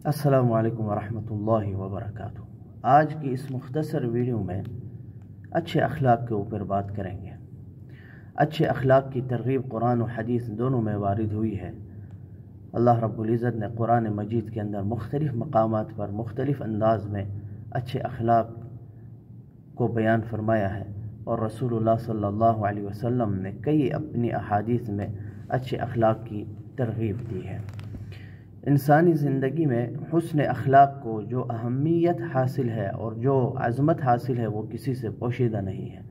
السلام علیکم ورحمۃ اللہ وبرکاتہ۔ آج کی اس مختصر ویڈیو میں اچھے اخلاق کے اوپر بات کریں گے۔ اچھے اخلاق کی ترغیب قرآن و حدیث دونوں میں وارد ہوئی ہے۔ اللہ رب العزت نے قرآن مجید کے اندر مختلف مقامات پر مختلف انداز میں اچھے اخلاق کو بیان فرمایا ہے، اور رسول اللہ صلی اللہ علیہ وسلم نے کئی اپنی احادیث میں اچھے اخلاق کی ترغیب دی ہے۔ انسانی زندگی میں حسن اخلاق کو جو اہمیت حاصل ہے اور جو عظمت حاصل ہے وہ کسی سے پوشیدہ نہیں ہے۔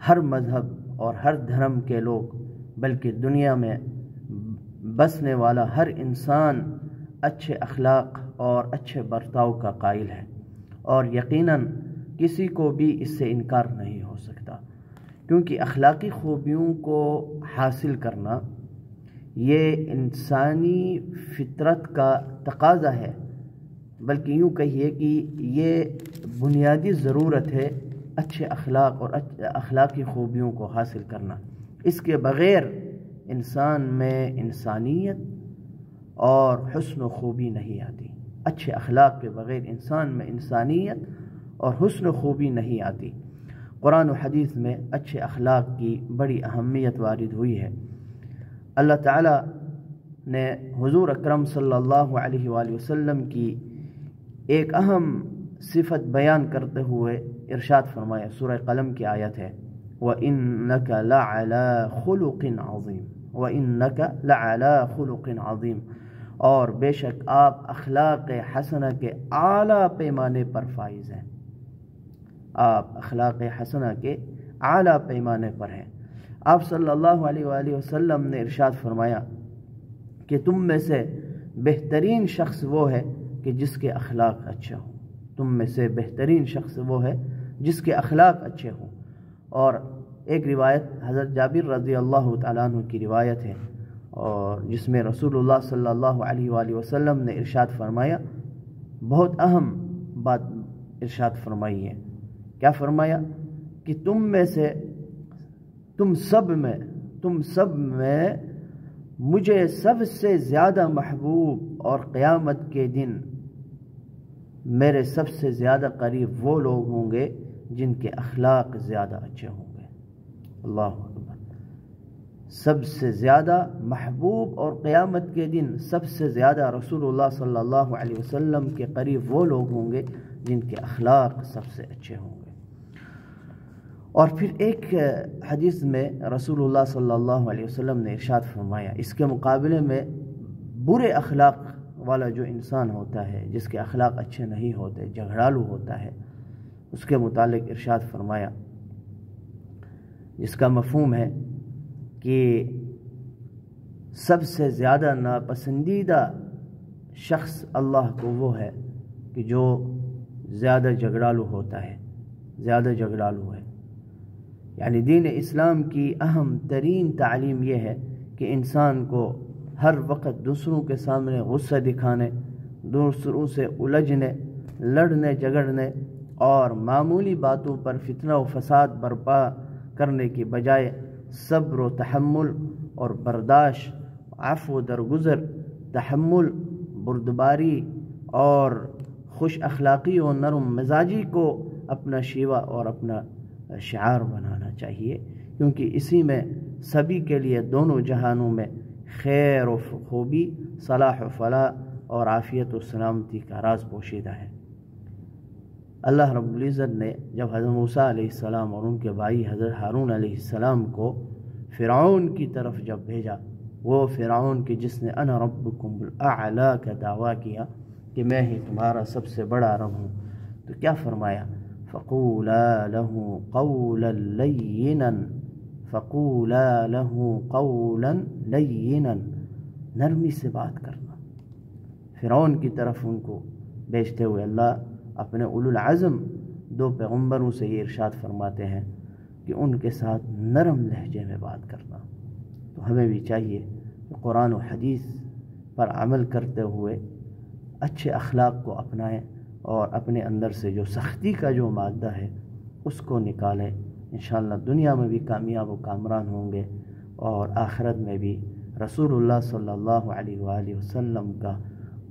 ہر مذہب اور ہر دھرم کے لوگ، بلکہ دنیا میں بسنے والا ہر انسان اچھے اخلاق اور اچھے برتاؤ کا قائل ہے، اور یقیناً کسی کو بھی اس سے انکار نہیں ہو سکتا، کیونکہ اخلاقی خوبیوں کو حاصل کرنا یہ انسانی فطرت کا تقاضا ہے، بلکہ یوں کہیے کہ یہ بنیادی ضرورت ہے اچھے اخلاق اور اخلاقی خوبیوں کو حاصل کرنا۔ اس کے بغیر انسان میں انسانیت اور حسن و خوبی نہیں آتی۔ اچھے اخلاق کے بغیر انسان میں انسانیت اور حسن و خوبی نہیں آتی۔ قرآن و حدیث میں اچھے اخلاق کی بڑی اہمیت وارد ہوئی ہے۔ اللہ تعالیٰ نے حضور اکرم صلی اللہ علیہ وآلہ وسلم کی ایک اہم صفت بیان کرتے ہوئے ارشاد فرمایا، سورہ قلم کی آیت ہے، وَإِنَّكَ لَعَلَىٰ خُلُقٍ عَظِيمٍ وَإِنَّكَ لَعَلَىٰ خُلُقٍ عَظِيمٍ، اور بے شک آپ اخلاق حسنہ کے اعلیٰ پیمانے پر فائز ہیں۔ آپ اخلاق حسنہ کے اعلیٰ پیمانے پر ہیں۔ آپ صلی اللہ علیہ وآلہ وسلم نے ارشاد فرمایا کہ تم میں سے بہترین شخص وہ ہے کہ جس کے اخلاق اچھے ہوں۔ تم میں سے بہترین شخص وہ ہے جس کے اخلاق اچھے ہوں۔ اور ایک روایت حضرت جابر رضی اللہ تعالیٰ عنہ کی روایت ہے، اور جس میں رسول اللہ صلی اللہ علیہ وآلہ وسلم نے ارشاد فرمایا، بہت اہم بات ارشاد فرمائی ہے۔ کیا فرمایا؟ کہ تم سب میں مجھے سب سے زیادہ محبوب اور قیامت کے دن میرے سب سے زیادہ قریب وہ لوگ ہوں گے جن کے اخلاق زیادہ اچھے ہوں گے۔ اللہ اکبر۔ سب سے زیادہ محبوب اور قیامت کے دن سب سے زیادہ رسول اللہ صلی اللہ علیہ وسلم کے قریب وہ لوگ ہوں گے جن کے اخلاق سب سے اچھے ہوں گے۔ اور پھر ایک حدیث میں رسول اللہ صلی اللہ علیہ وسلم نے ارشاد فرمایا، اس کے مقابلے میں برے اخلاق والا جو انسان ہوتا ہے، جس کے اخلاق اچھے نہیں ہوتے، جھگڑالو ہوتا ہے، اس کے متعلق ارشاد فرمایا، جس کا مفہوم ہے کہ سب سے زیادہ ناپسندیدہ شخص اللہ کو وہ ہے کہ جو زیادہ جھگڑالو ہوتا ہے، زیادہ جھگڑالو ہے۔ یعنی دین اسلام کی اہم ترین تعلیم یہ ہے کہ انسان کو ہر وقت دوسروں کے سامنے غصہ دکھانے، دوسروں سے الجھنے، لڑنے جھگڑنے اور معمولی باتوں پر فتنہ و فساد برپا کرنے کی بجائے صبر و تحمل اور برداشت، عفو و درگزر، تحمل، بردباری اور خوش اخلاقی و نرم مزاجی کو اپنا شیوا اور اپنا شعار بنانا چاہیے، کیونکہ اسی میں سبھی کے لیے دونوں جہانوں میں خیر و خوبی، صلاح و فلاح اور عافیت و سلامتی کا راز پوشیدہ ہے۔ اللہ رب العزت نے جب حضرت موسیٰ علیہ السلام اور ان کے بھائی حضرت ہارون علیہ السلام کو فرعون کی طرف جب بھیجا، وہ فرعون کی جس نے انا ربکم الاعلی کا دعویٰ کیا کہ میں ہی تمہارا سب سے بڑا رب ہوں، تو کیا فرمایا؟ فَقُولَا لَهُ قَوْلًا لَيِّنًا فَقُولَا لَهُ قَوْلًا لَيِّنًا، نرمی سے بات کرنا۔ فرعون کی طرف ان کو بھیجتے ہوئے اللہ اپنے اولو العزم دو پیغمبروں سے یہ ارشاد فرماتے ہیں کہ ان کے ساتھ نرم لہجے میں بات کرنا۔ تو ہمیں بھی چاہیے کہ قرآن و حدیث پر عمل کرتے ہوئے اچھے اخلاق کو اپنائیں، اور اپنے اندر سے جو سختی کا جو مادہ ہے اس کو نکالیں۔ انشاءاللہ دنیا میں بھی کامیاب و کامران ہوں گے، اور آخرت میں بھی رسول اللہ صلی اللہ علیہ وآلہ وسلم کا